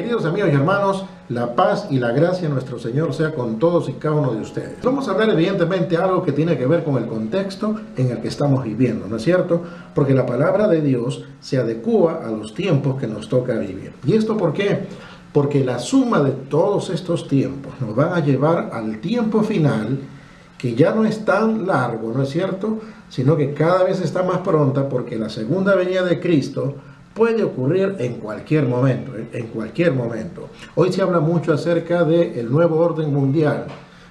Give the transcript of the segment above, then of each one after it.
queridos amigos y hermanos, la paz y la gracia de nuestro Señor sea con todos y cada uno de ustedes. Vamos a hablar evidentemente algo que tiene que ver con el contexto en el que estamos viviendo, ¿no es cierto? Porque la palabra de Dios se adecúa a los tiempos que nos toca vivir. ¿Y esto por qué? Porque la suma de todos estos tiempos nos van a llevar al tiempo final, que ya no es tan largo, ¿no es cierto? Sino que cada vez está más pronta, porque la segunda venida de Cristo puede ocurrir en cualquier momento, en cualquier momento. Hoy se habla mucho acerca del nuevo orden mundial,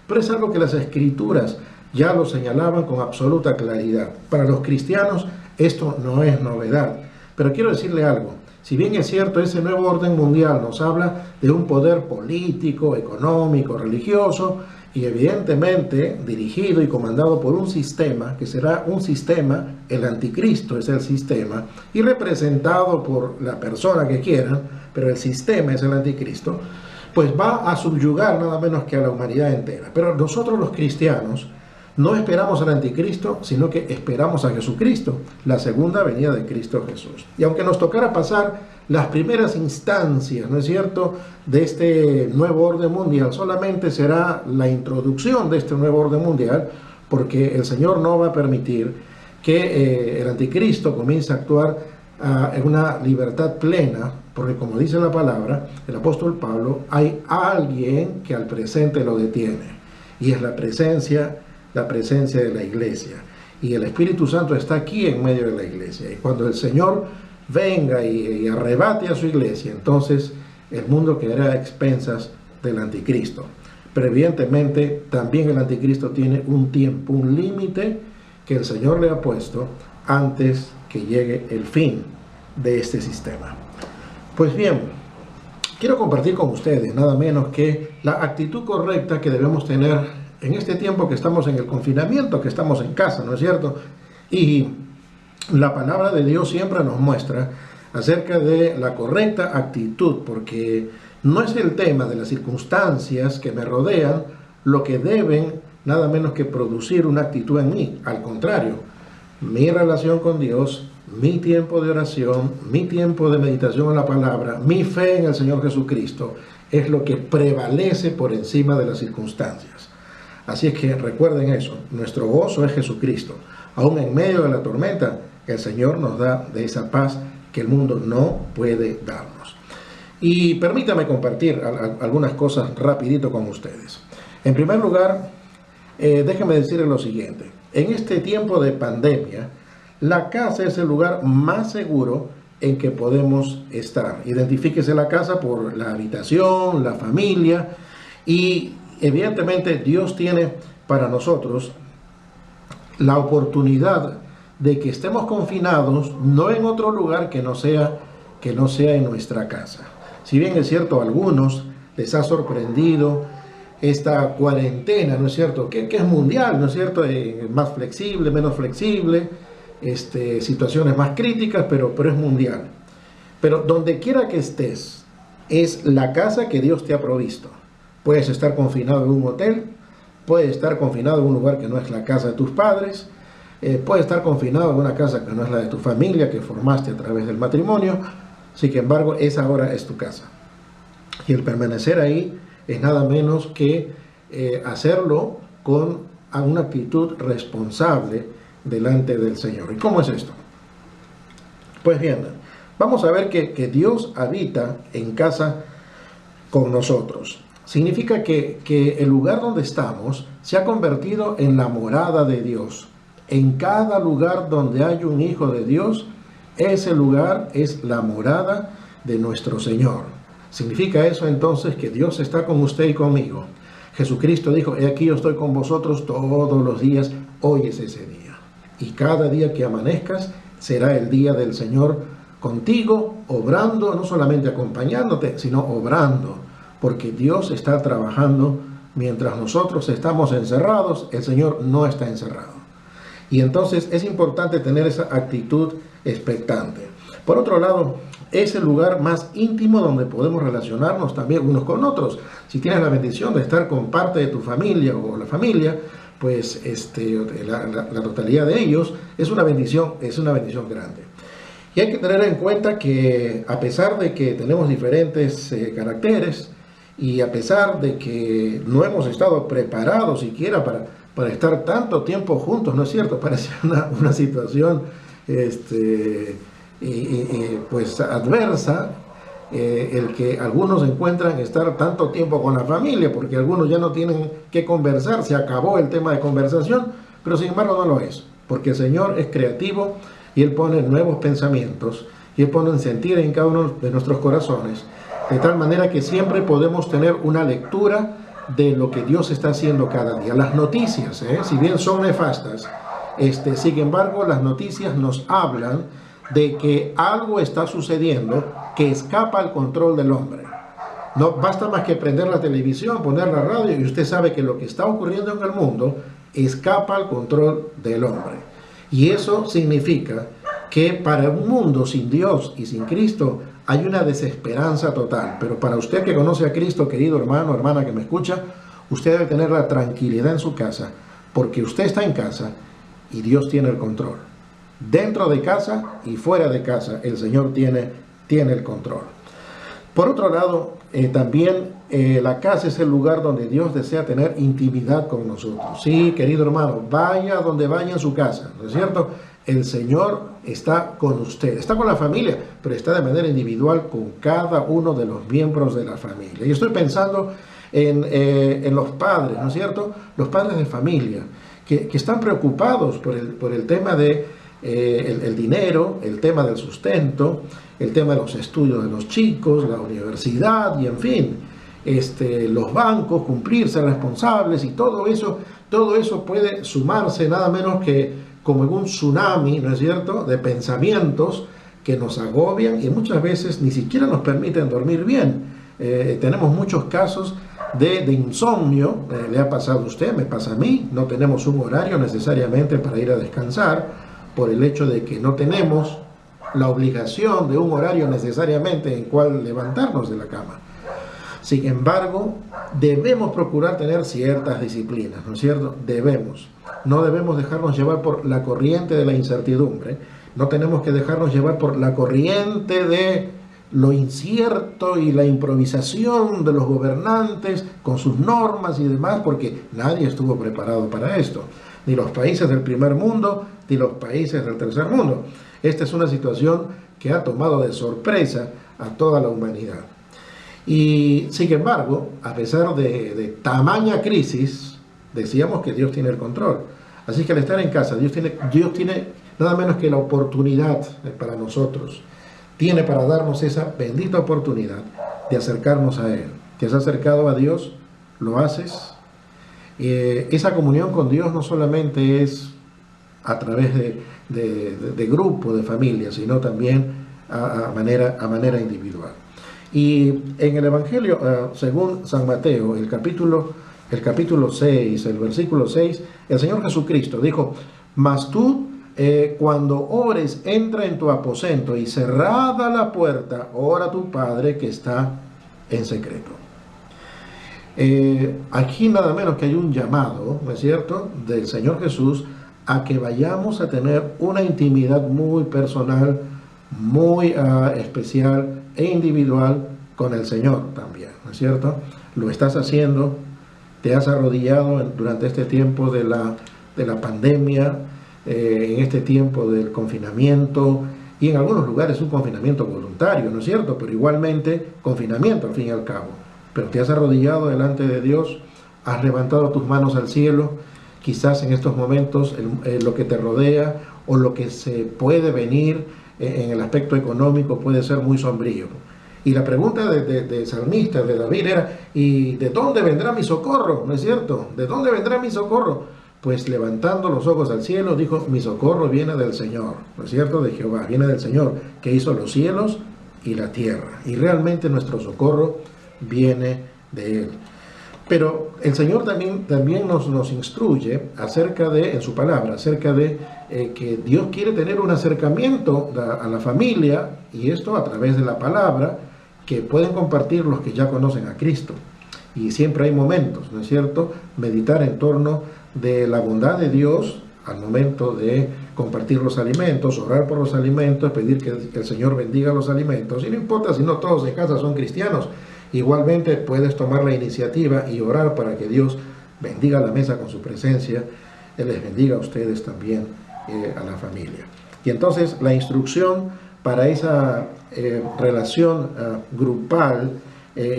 pero es algo que las Escrituras ya lo señalaban con absoluta claridad. Para los cristianos esto no es novedad, pero quiero decirle algo. Si bien es cierto, ese nuevo orden mundial nos habla de un poder político, económico, religioso, y evidentemente dirigido y comandado por un sistema, que será un sistema, el anticristo es el sistema, y representado por la persona que quieran, pero el sistema es el anticristo, pues va a subyugar nada menos que a la humanidad entera. Pero nosotros los cristianos no esperamos al anticristo, sino que esperamos a Jesucristo, la segunda venida de Cristo Jesús. Y aunque nos tocara pasar las primeras instancias, ¿no es cierto?, de este nuevo orden mundial, solamente será la introducción de este nuevo orden mundial, porque el Señor no va a permitir que el anticristo comience a actuar en una libertad plena, porque como dice la palabra, el apóstol Pablo, hay alguien que al presente lo detiene, y es la presencia de la iglesia, y el Espíritu Santo está aquí en medio de la iglesia, y cuando el Señor venga y arrebate a su iglesia, entonces el mundo quedará a expensas del anticristo. Pero evidentemente también el anticristo tiene un tiempo, un límite que el Señor le ha puesto antes que llegue el fin de este sistema. Pues bien, quiero compartir con ustedes nada menos que la actitud correcta que debemos tener en este tiempo que estamos en el confinamiento, que estamos en casa, ¿no es cierto? Y la palabra de Dios siempre nos muestra acerca de la correcta actitud, porque no es el tema de las circunstancias que me rodean lo que deben nada menos que producir una actitud en mí. Al contrario, mi relación con Dios, mi tiempo de oración, mi tiempo de meditación en la palabra, mi fe en el Señor Jesucristo es lo que prevalece por encima de las circunstancias. Así es que recuerden eso, nuestro gozo es Jesucristo. Aún en medio de la tormenta, el Señor nos da de esa paz que el mundo no puede darnos. Y permítame compartir algunas cosas rapidito con ustedes. En primer lugar, déjenme decirles lo siguiente. En este tiempo de pandemia, la casa es el lugar más seguro en que podemos estar. Identifíquese la casa por la habitación, la familia, y evidentemente Dios tiene para nosotros la oportunidad de que estemos confinados, no en otro lugar que no sea en nuestra casa. Si bien es cierto, a algunos les ha sorprendido esta cuarentena, ¿no es cierto?, que es mundial, ¿no es cierto?, más flexible, menos flexible, situaciones más críticas, pero es mundial. Pero donde quiera que estés, es la casa que Dios te ha provisto. Puedes estar confinado en un hotel, puedes estar confinado en un lugar que no es la casa de tus padres, puedes estar confinado en una casa que no es la de tu familia, que formaste a través del matrimonio. Sin embargo, esa ahora es tu casa. Y el permanecer ahí es nada menos que hacerlo con una actitud responsable delante del Señor. ¿Y cómo es esto? Pues bien, vamos a ver que Dios habita en casa con nosotros. Significa que el lugar donde estamos se ha convertido en la morada de Dios. En cada lugar donde hay un hijo de Dios, ese lugar es la morada de nuestro Señor. Significa eso entonces que Dios está con usted y conmigo. Jesucristo dijo, he aquí yo estoy con vosotros todos los días, hoy es ese día. Y cada día que amanezcas será el día del Señor contigo, obrando, no solamente acompañándote, sino obrando, porque Dios está trabajando mientras nosotros estamos encerrados, el Señor no está encerrado. Y entonces es importante tener esa actitud expectante. Por otro lado, es el lugar más íntimo donde podemos relacionarnos también unos con otros. Si tienes la bendición de estar con parte de tu familia o la familia, pues la totalidad de ellos es una bendición grande. Y hay que tener en cuenta que a pesar de que tenemos diferentes caracteres y a pesar de que no hemos estado preparados siquiera para estar tanto tiempo juntos, ¿no es cierto? Parece una situación pues adversa, el que algunos encuentran estar tanto tiempo con la familia, porque algunos ya no tienen que conversar, se acabó el tema de conversación, pero sin embargo no lo es, porque el Señor es creativo y Él pone nuevos pensamientos y Él pone un sentir en cada uno de nuestros corazones, de tal manera que siempre podemos tener una lectura de lo que Dios está haciendo cada día. Las noticias, si bien son nefastas, sin embargo las noticias nos hablan de que algo está sucediendo que escapa al control del hombre. No basta más que prender la televisión, poner la radio y usted sabe que lo que está ocurriendo en el mundo escapa al control del hombre. Y eso significa que para un mundo sin Dios y sin Cristo hay una desesperanza total. Pero para usted que conoce a Cristo, querido hermano, hermana que me escucha, usted debe tener la tranquilidad en su casa, porque usted está en casa y Dios tiene el control. Dentro de casa y fuera de casa, el Señor tiene el control. Por otro lado, también la casa es el lugar donde Dios desea tener intimidad con nosotros. Sí, querido hermano, vaya donde vaya en su casa, ¿no es cierto? El Señor está con usted, está con la familia, pero está de manera individual con cada uno de los miembros de la familia. Y estoy pensando en los padres, ¿no es cierto? Los padres de familia, que están preocupados por el tema de el dinero, el tema del sustento, el tema de los estudios de los chicos, la universidad y en fin, los bancos, cumplirse responsables y todo eso puede sumarse nada menos que como en un tsunami, ¿no es cierto?, de pensamientos que nos agobian y muchas veces ni siquiera nos permiten dormir bien. Tenemos muchos casos de insomnio, le ha pasado a usted, me pasa a mí, no tenemos un horario necesariamente para ir a descansar por el hecho de que no tenemos la obligación de un horario necesariamente en cual levantarnos de la cama. Sin embargo, debemos procurar tener ciertas disciplinas, ¿no es cierto? No debemos dejarnos llevar por la corriente de la incertidumbre, no tenemos que dejarnos llevar por la corriente de lo incierto y la improvisación de los gobernantes con sus normas y demás, porque nadie estuvo preparado para esto, ni los países del primer mundo, ni los países del tercer mundo. Esta es una situación que ha tomado de sorpresa a toda la humanidad. Y sin embargo, a pesar de tamaña crisis, decíamos que Dios tiene el control. Así que al estar en casa, Dios tiene nada menos que la oportunidad para nosotros. Tiene para darnos esa bendita oportunidad de acercarnos a Él. ¿Te has acercado a Dios? ¿Lo haces? Esa comunión con Dios no solamente es a través de grupo, de familia, sino también a manera individual. Y en el Evangelio, según San Mateo, el capítulo 6, el versículo 6, el Señor Jesucristo dijo: mas tú, cuando ores, entra en tu aposento y cerrada la puerta, ora a tu Padre que está en secreto. Aquí nada menos que hay un llamado, ¿no es cierto?, del Señor Jesús a que vayamos a tener una intimidad muy personal, muy especial e individual con el Señor también, ¿no es cierto? Lo estás haciendo, te has arrodillado durante este tiempo de la pandemia, en este tiempo del confinamiento, y en algunos lugares un confinamiento voluntario, ¿no es cierto? Pero igualmente confinamiento al fin y al cabo. Pero te has arrodillado delante de Dios, has levantado tus manos al cielo. Quizás en estos momentos lo que te rodea o lo que se puede venir en el aspecto económico puede ser muy sombrío. Y la pregunta de salmista, de David, era: ¿y de dónde vendrá mi socorro? ¿No es cierto? ¿De dónde vendrá mi socorro? Pues levantando los ojos al cielo dijo: mi socorro viene del Señor, ¿no es cierto? De Jehová, viene del Señor, que hizo los cielos y la tierra. Y realmente nuestro socorro viene de Él. Pero el Señor también nos instruye acerca de, en su palabra, acerca de que Dios quiere tener un acercamiento a la familia, y esto a través de la palabra, que pueden compartir los que ya conocen a Cristo. Y siempre hay momentos, ¿no es cierto?, meditar en torno de la bondad de Dios al momento de compartir los alimentos, orar por los alimentos, pedir que el Señor bendiga los alimentos. Y no importa si no todos en casa son cristianos, igualmente puedes tomar la iniciativa y orar para que Dios bendiga la mesa con su presencia, Él les bendiga a ustedes también, a la familia. Y entonces la instrucción para esa relación grupal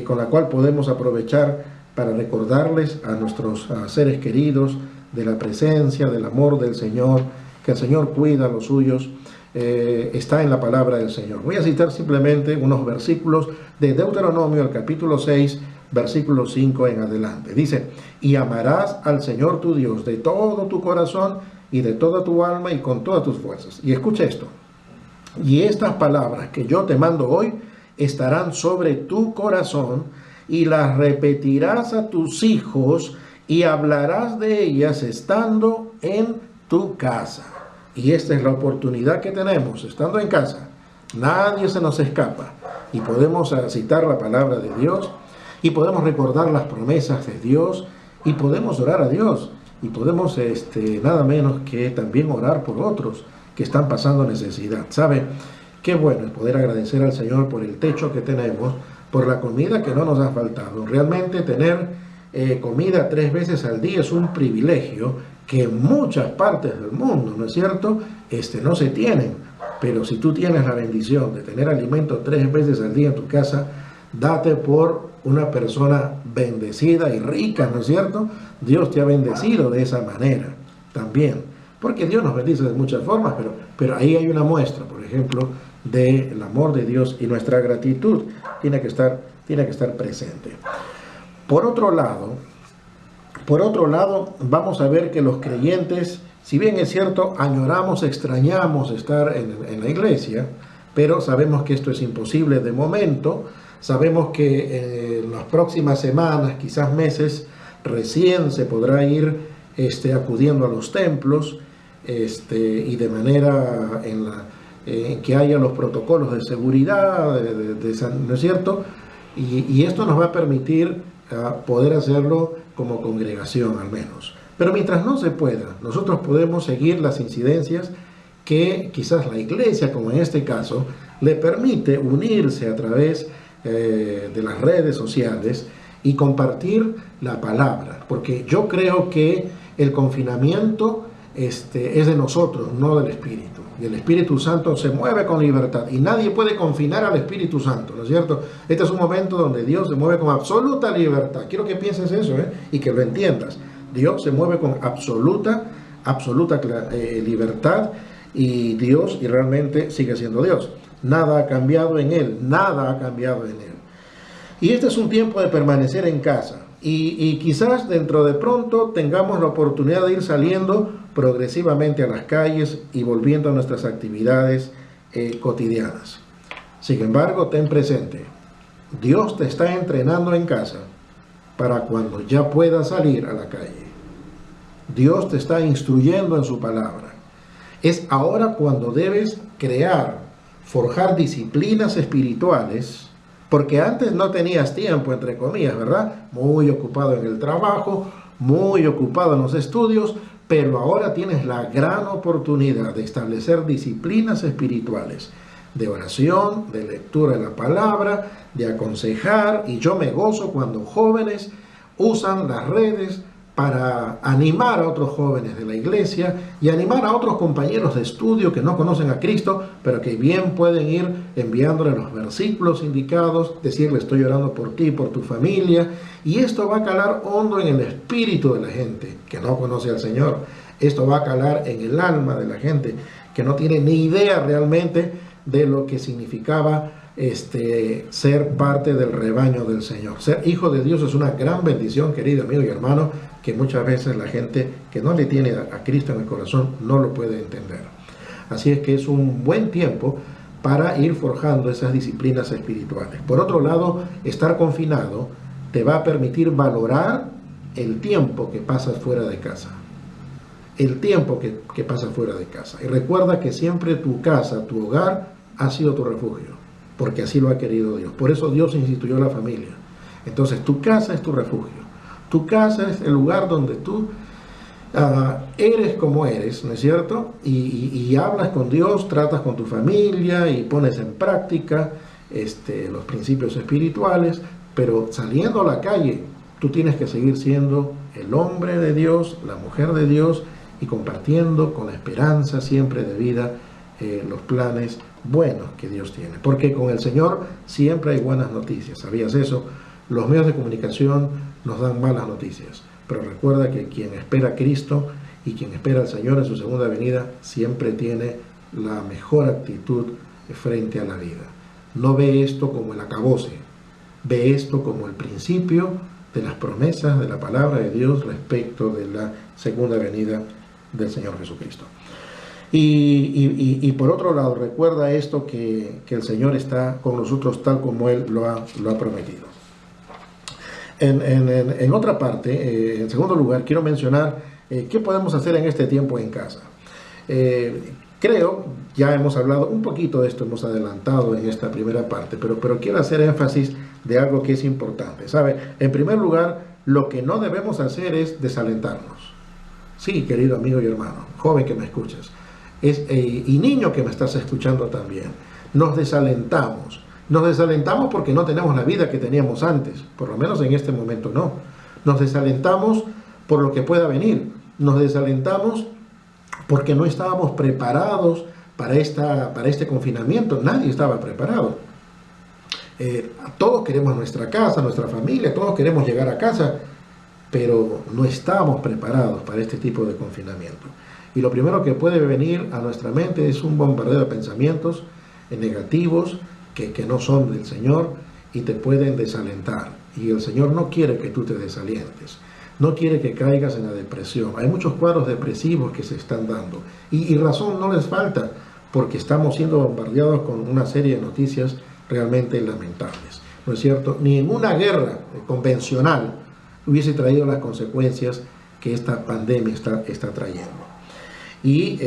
con la cual podemos aprovechar para recordarles a nuestros seres queridos de la presencia, del amor del Señor, que el Señor cuida a los suyos, está en la palabra del Señor. Voy a citar simplemente unos versículos de Deuteronomio, el capítulo 6, versículo 5 en adelante. Dice: y amarás al Señor tu Dios de todo tu corazón y de toda tu alma y con todas tus fuerzas. Y escucha esto: y estas palabras que yo te mando hoy estarán sobre tu corazón, y las repetirás a tus hijos, y hablarás de ellas estando en tu casa. Y esta es la oportunidad que tenemos, estando en casa. Nadie se nos escapa. Y podemos citar la palabra de Dios, y podemos recordar las promesas de Dios, y podemos orar a Dios, y podemos nada menos que también orar por otros que están pasando necesidad. ¿Sabe? Qué bueno es poder agradecer al Señor por el techo que tenemos, por la comida que no nos ha faltado. Realmente tener comida 3 veces al día es un privilegio que en muchas partes del mundo, ¿no es cierto?, no se tienen. Pero si tú tienes la bendición de tener alimento 3 veces al día en tu casa, date por una persona bendecida y rica, ¿no es cierto? Dios te ha bendecido de esa manera también, porque Dios nos bendice de muchas formas, pero ahí hay una muestra, por ejemplo, del amor de Dios, y nuestra gratitud tiene que estar presente. Por otro lado, vamos a ver que los creyentes, si bien es cierto, añoramos, extrañamos estar en la iglesia, pero sabemos que esto es imposible de momento. Sabemos que en las próximas semanas, quizás meses, recién se podrá ir acudiendo a los templos, y de manera en que haya los protocolos de seguridad, ¿no es cierto? Y esto nos va a permitir poder hacerlo como congregación al menos. Pero mientras no se pueda, nosotros podemos seguir las incidencias que quizás la iglesia, como en este caso, le permite unirse a través de las redes sociales y compartir la palabra. Porque yo creo que el confinamiento es de nosotros, no del Espíritu. Y el Espíritu Santo se mueve con libertad, y nadie puede confinar al Espíritu Santo, ¿no es cierto? Este es un momento donde Dios se mueve con absoluta libertad. Quiero que pienses eso, y que lo entiendas. Dios se mueve con absoluta libertad, y Dios realmente sigue siendo Dios. Nada ha cambiado en Él, nada ha cambiado en Él. Y este es un tiempo de permanecer en casa. Y quizás dentro de pronto tengamos la oportunidad de ir saliendo progresivamente a las calles y volviendo a nuestras actividades cotidianas. Sin embargo, ten presente, Dios te está entrenando en casa para cuando ya puedas salir a la calle. Dios te está instruyendo en su palabra. Es ahora cuando debes forjar disciplinas espirituales, porque antes no tenías tiempo, entre comillas, ¿verdad? Muy ocupado en el trabajo, muy ocupado en los estudios, pero ahora tienes la gran oportunidad de establecer disciplinas espirituales, de oración, de lectura de la palabra, de aconsejar. Y yo me gozo cuando jóvenes usan las redes para animar a otros jóvenes de la iglesia y animar a otros compañeros de estudio que no conocen a Cristo, pero que bien pueden ir enviándole los versículos indicados, decirle: estoy orando por ti, por tu familia. Y esto va a calar hondo en el espíritu de la gente que no conoce al Señor. Esto va a calar en el alma de la gente que no tiene ni idea realmente de lo que significaba ser parte del rebaño del Señor. Ser hijo de Dios es una gran bendición, querido amigo y hermano, que muchas veces la gente que no le tiene a Cristo en el corazón no lo puede entender. Así es que es un buen tiempo para ir forjando esas disciplinas espirituales. Por otro lado, estar confinado te va a permitir valorar el tiempo que pasas fuera de casa. El tiempo que pasas fuera de casa. Y recuerda que siempre tu casa, tu hogar, ha sido tu refugio, porque así lo ha querido Dios. Por eso Dios instituyó la familia. Entonces tu casa es tu refugio. Tu casa es el lugar donde tú eres como eres, ¿no es cierto? Y hablas con Dios, tratas con tu familia y pones en práctica los principios espirituales, pero saliendo a la calle, tú tienes que seguir siendo el hombre de Dios, la mujer de Dios, y compartiendo con la esperanza siempre de vida los planes buenos que Dios tiene. Porque con el Señor siempre hay buenas noticias. ¿Sabías eso? Los medios de comunicación nos dan malas noticias, pero recuerda que quien espera a Cristo y quien espera al Señor en su segunda venida siempre tiene la mejor actitud frente a la vida. No ve esto como el acabose, ve esto como el principio de las promesas de la palabra de Dios respecto de la segunda venida del Señor Jesucristo. Y por otro lado, recuerda esto, que el Señor está con nosotros tal como Él lo ha prometido. En otra parte, en segundo lugar, quiero mencionar qué podemos hacer en este tiempo en casa. Creo, ya hemos hablado un poquito de esto, hemos adelantado en esta primera parte, pero quiero hacer énfasis de algo que es importante. ¿Sabe? En primer lugar, lo que no debemos hacer es desalentarnos. Sí, querido amigo y hermano, joven que me escuchas, y niño que me estás escuchando también, nos desalentamos. Nos desalentamos porque no tenemos la vida que teníamos antes, por lo menos en este momento no. Nos desalentamos por lo que pueda venir. Nos desalentamos porque no estábamos preparados para este confinamiento. Nadie estaba preparado. Todos queremos nuestra casa, nuestra familia, todos queremos llegar a casa, pero no estamos preparados para este tipo de confinamiento. Y lo primero que puede venir a nuestra mente es un bombardeo de pensamientos negativos que no son del Señor y te pueden desalentar. Y el Señor no quiere que tú te desalientes. No quiere que caigas en la depresión. Hay muchos cuadros depresivos que se están dando. Y razón no les falta, porque estamos siendo bombardeados con una serie de noticias realmente lamentables. ¿No es cierto? Ninguna guerra convencional hubiese traído las consecuencias que esta pandemia está trayendo. Y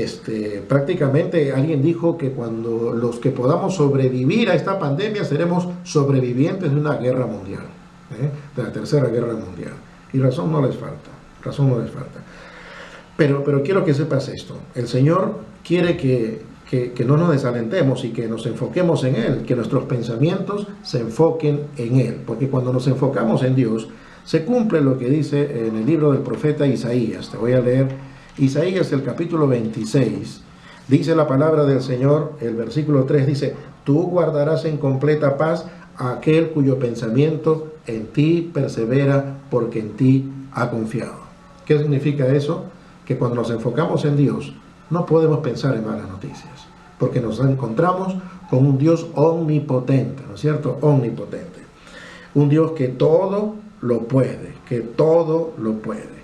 prácticamente alguien dijo que cuando los que podamos sobrevivir a esta pandemia seremos sobrevivientes de una guerra mundial, de la tercera guerra mundial. Y razón no les falta, razón no les falta. Pero quiero que sepas esto: el Señor quiere que no nos desalentemos y que nos enfoquemos en Él, que nuestros pensamientos se enfoquen en Él, porque cuando nos enfocamos en Dios, se cumple lo que dice en el libro del profeta Isaías. Te voy a leer Isaías, el capítulo 26, dice la palabra del Señor, el versículo 3 dice: tú guardarás en completa paz a aquel cuyo pensamiento en ti persevera, porque en ti ha confiado. ¿Qué significa eso? Que cuando nos enfocamos en Dios, no podemos pensar en malas noticias, porque nos encontramos con un Dios omnipotente, ¿no es cierto? Omnipotente. Un Dios que todo lo puede, que todo lo puede.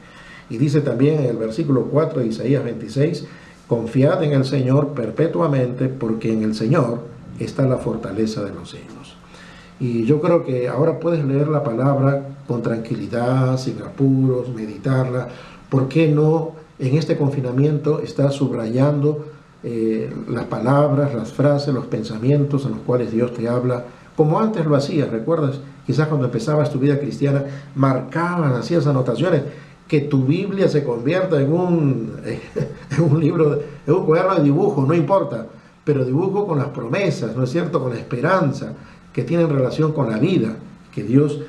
Y dice también en el versículo 4 de Isaías 26, confiad en el Señor perpetuamente, porque en el Señor está la fortaleza de los siglos. Y yo creo que ahora puedes leer la palabra con tranquilidad, sin apuros, meditarla. ¿Por qué no en este confinamiento estar subrayando las palabras, las frases, los pensamientos en los cuales Dios te habla, como antes lo hacías? ¿Recuerdas? Quizás cuando empezabas tu vida cristiana, marcabas, hacías anotaciones. Que tu Biblia se convierta en un libro, en un cuaderno de dibujo, no importa, pero dibujo con las promesas, ¿no es cierto?, con la esperanza que tienen relación con la vida que Dios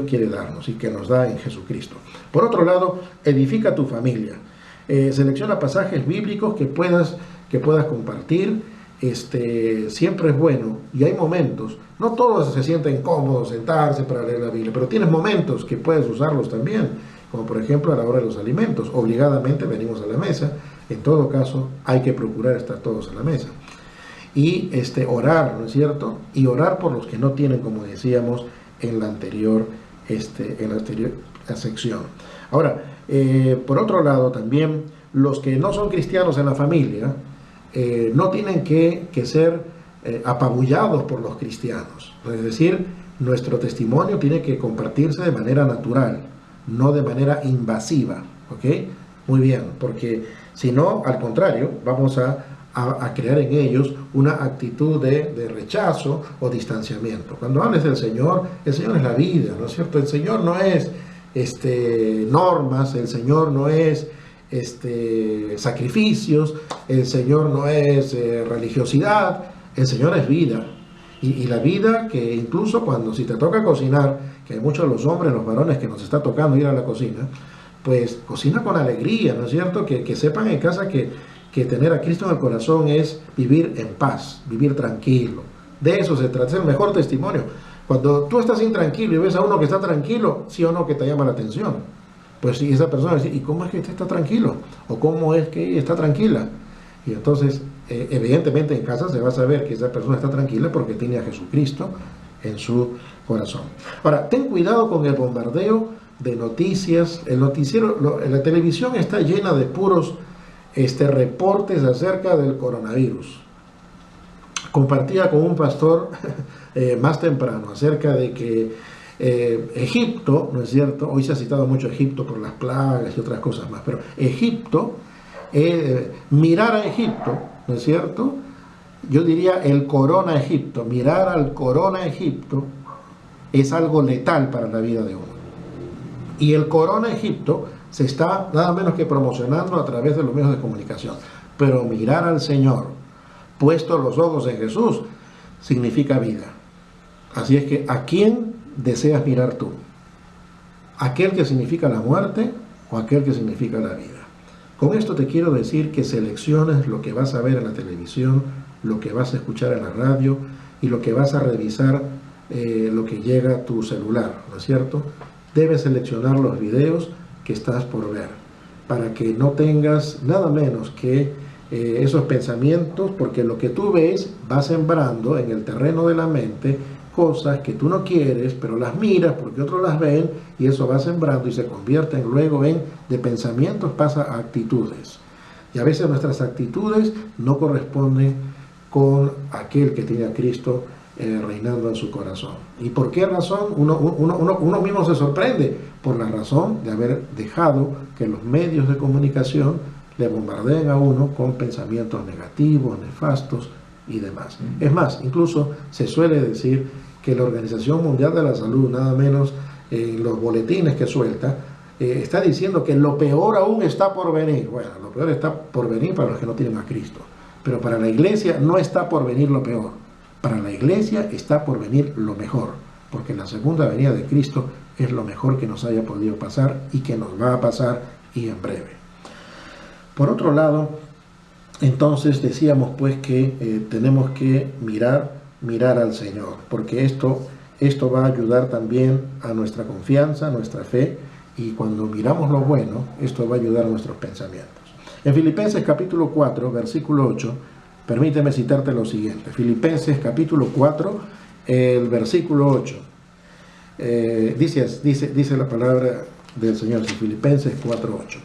quiere darnos y que nos da en Jesucristo. Por otro lado, edifica tu familia. Selecciona pasajes bíblicos que puedas compartir. Siempre es bueno, y hay momentos, no todos se sienten cómodos sentarse para leer la Biblia, pero tienes momentos que puedes usarlos también, como por ejemplo a la hora de los alimentos. Obligadamente venimos a la mesa, en todo caso hay que procurar estar todos a la mesa. Y orar, ¿no es cierto? Y orar por los que no tienen, como decíamos en la anterior sección. Ahora, por otro lado también, los que no son cristianos en la familia, no tienen que ser apabullados por los cristianos. Es decir, nuestro testimonio tiene que compartirse de manera natural, no de manera invasiva, ¿ok? Muy bien, porque si no, al contrario, vamos a crear en ellos una actitud de rechazo o distanciamiento. Cuando hables del Señor, el Señor es la vida, ¿no es cierto? El Señor no es normas, el Señor no es sacrificios, el Señor no es religiosidad, el Señor es vida. Y la vida que incluso cuando si te toca cocinar, que hay muchos de los hombres, los varones que nos está tocando ir a la cocina, pues cocina con alegría, ¿no es cierto? Que sepan en casa que tener a Cristo en el corazón es vivir en paz, vivir tranquilo. De eso se trata, es el mejor testimonio. Cuando tú estás intranquilo y ves a uno que está tranquilo, sí o no que te llama la atención. Pues si esa persona dice, ¿y cómo es que usted está tranquilo? ¿O cómo es que ella está tranquila? Y entonces, evidentemente en casa se va a saber que esa persona está tranquila porque tiene a Jesucristo en su corazón. Ahora, ten cuidado con el bombardeo de noticias. El noticiero, la televisión está llena de puros reportes acerca del coronavirus. Compartía con un pastor más temprano acerca de que Egipto, ¿no es cierto? Hoy se ha citado mucho Egipto por las plagas y otras cosas más, pero Egipto, mirar a Egipto, ¿no es cierto? Yo diría el corona Egipto, mirar al corona Egipto es algo letal para la vida de uno. Y el corona Egipto se está nada menos que promocionando a través de los medios de comunicación. Pero mirar al Señor, puesto los ojos en Jesús, significa vida. Así es que, ¿a quién deseas mirar tú? ¿Aquel que significa la muerte o aquel que significa la vida? Con esto te quiero decir que selecciones lo que vas a ver en la televisión, lo que vas a escuchar en la radio y lo que vas a revisar, lo que llega a tu celular, ¿no es cierto? Debes seleccionar los videos que estás por ver, para que no tengas nada menos que esos pensamientos, porque lo que tú ves va sembrando en el terreno de la mente cosas que tú no quieres, pero las miras porque otros las ven, y eso va sembrando y se convierten luego de pensamientos, pasa a actitudes. Y a veces nuestras actitudes no corresponden con aquel que tiene a Cristo reinando en su corazón. ¿Y por qué razón? Uno mismo se sorprende por la razón de haber dejado que los medios de comunicación le bombardeen a uno con pensamientos negativos, nefastos y demás. Es más, incluso se suele decir que la Organización Mundial de la Salud, nada menos en los boletines que suelta, está diciendo que lo peor aún está por venir. Bueno, lo peor está por venir para los que no tienen a Cristo, pero para la iglesia no está por venir lo peor. Para la iglesia está por venir lo mejor, porque la segunda venida de Cristo es lo mejor que nos haya podido pasar y que nos va a pasar, y en breve. Por otro lado, entonces decíamos pues que tenemos que mirar al Señor, porque esto va a ayudar también a nuestra confianza, a nuestra fe, y cuando miramos lo bueno, esto va a ayudar a nuestros pensamientos. En Filipenses capítulo 4, versículo 8, permíteme citarte lo siguiente. Filipenses capítulo 4, el versículo 8. Dice la palabra del Señor, Filipenses 4, 8.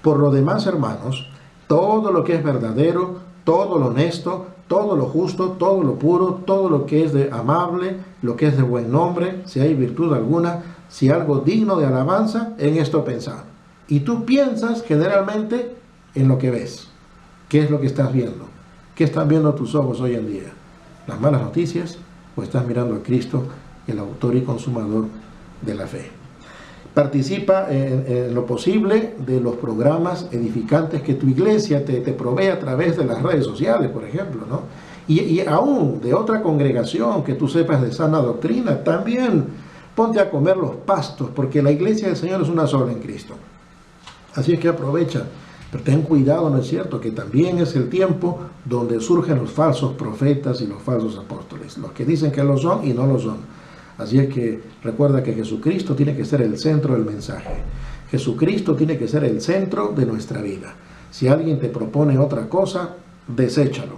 Por lo demás, hermanos, todo lo que es verdadero, todo lo honesto, todo lo justo, todo lo puro, todo lo que es de amable, lo que es de buen nombre, si hay virtud alguna, si algo digno de alabanza, en esto pensad. Y tú piensas generalmente en lo que ves. ¿Qué es lo que estás viendo? ¿Qué están viendo tus ojos hoy en día? ¿Las malas noticias? ¿O estás mirando a Cristo, el autor y consumador de la fe? Participa en lo posible de los programas edificantes que tu iglesia te provee a través de las redes sociales, por ejemplo, ¿no? Y aún de otra congregación que tú sepas de sana doctrina, también ponte a comer los pastos, porque la iglesia del Señor es una sola en Cristo. Así es que aprovecha, pero ten cuidado, ¿no es cierto?, que también es el tiempo donde surgen los falsos profetas y los falsos apóstoles, los que dicen que lo son y no lo son. Así es que recuerda que Jesucristo tiene que ser el centro del mensaje. Jesucristo tiene que ser el centro de nuestra vida. Si alguien te propone otra cosa, deséchalo,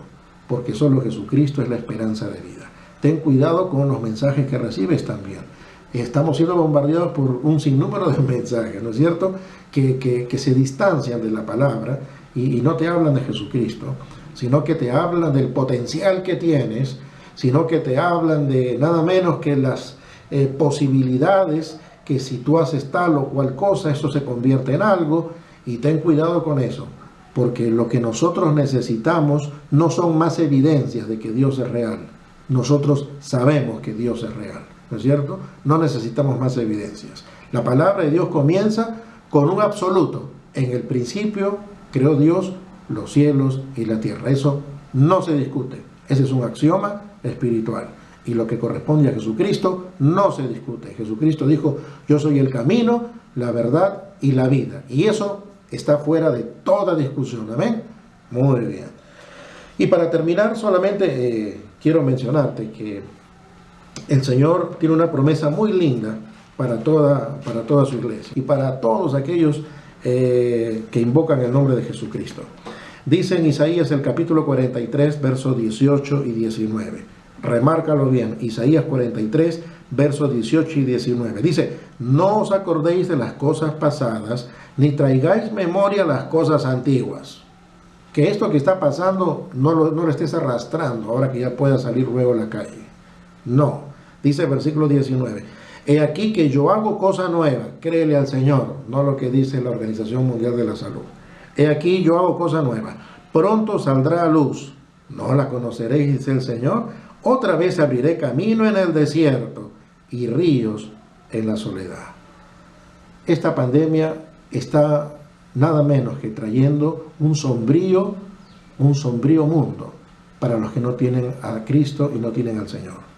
porque solo Jesucristo es la esperanza de vida. Ten cuidado con los mensajes que recibes también. Estamos siendo bombardeados por un sinnúmero de mensajes, ¿no es cierto?, que se distancian de la palabra y no te hablan de Jesucristo, sino que te hablan del potencial que tienes, sino que te hablan de nada menos que las posibilidades, que si tú haces tal o cual cosa, eso se convierte en algo. Y ten cuidado con eso, porque lo que nosotros necesitamos no son más evidencias de que Dios es real. Nosotros sabemos que Dios es real, ¿no es cierto? No necesitamos más evidencias. La palabra de Dios comienza con un absoluto, En el principio creó Dios los cielos y la tierra. Eso no se discute. Ese es un axioma espiritual. Y lo que corresponde a Jesucristo no se discute. Jesucristo dijo, yo soy el camino, la verdad y la vida. Y eso está fuera de toda discusión. ¿Amén? Muy bien. Y para terminar, solamente quiero mencionarte que el Señor tiene una promesa muy linda para toda su iglesia y para todos aquellos que invocan el nombre de Jesucristo. Dice en Isaías el capítulo 43, versos 18 y 19. Remárcalo bien, Isaías 43, versos 18 y 19. Dice, no os acordéis de las cosas pasadas, ni traigáis memoria las cosas antiguas. Que esto que está pasando no lo estés arrastrando ahora que ya pueda salir luego a la calle. No, dice el versículo 19. He aquí que yo hago cosa nueva, créele al Señor, no lo que dice la Organización Mundial de la Salud. He aquí yo hago cosa nueva, pronto saldrá a luz, no la conoceréis, dice el Señor, otra vez abriré camino en el desierto y ríos en la soledad. Esta pandemia está nada menos que trayendo un sombrío mundo para los que no tienen a Cristo y no tienen al Señor.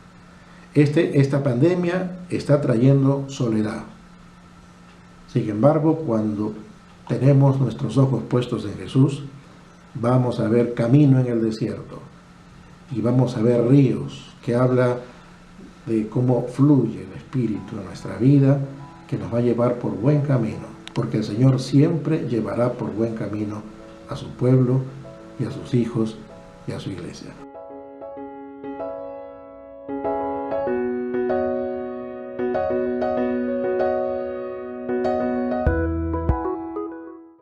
Esta pandemia está trayendo soledad. Sin embargo, cuando tenemos nuestros ojos puestos en Jesús, vamos a ver camino en el desierto y vamos a ver ríos, que habla de cómo fluye el Espíritu en nuestra vida, que nos va a llevar por buen camino, porque el Señor siempre llevará por buen camino a su pueblo y a sus hijos y a su iglesia.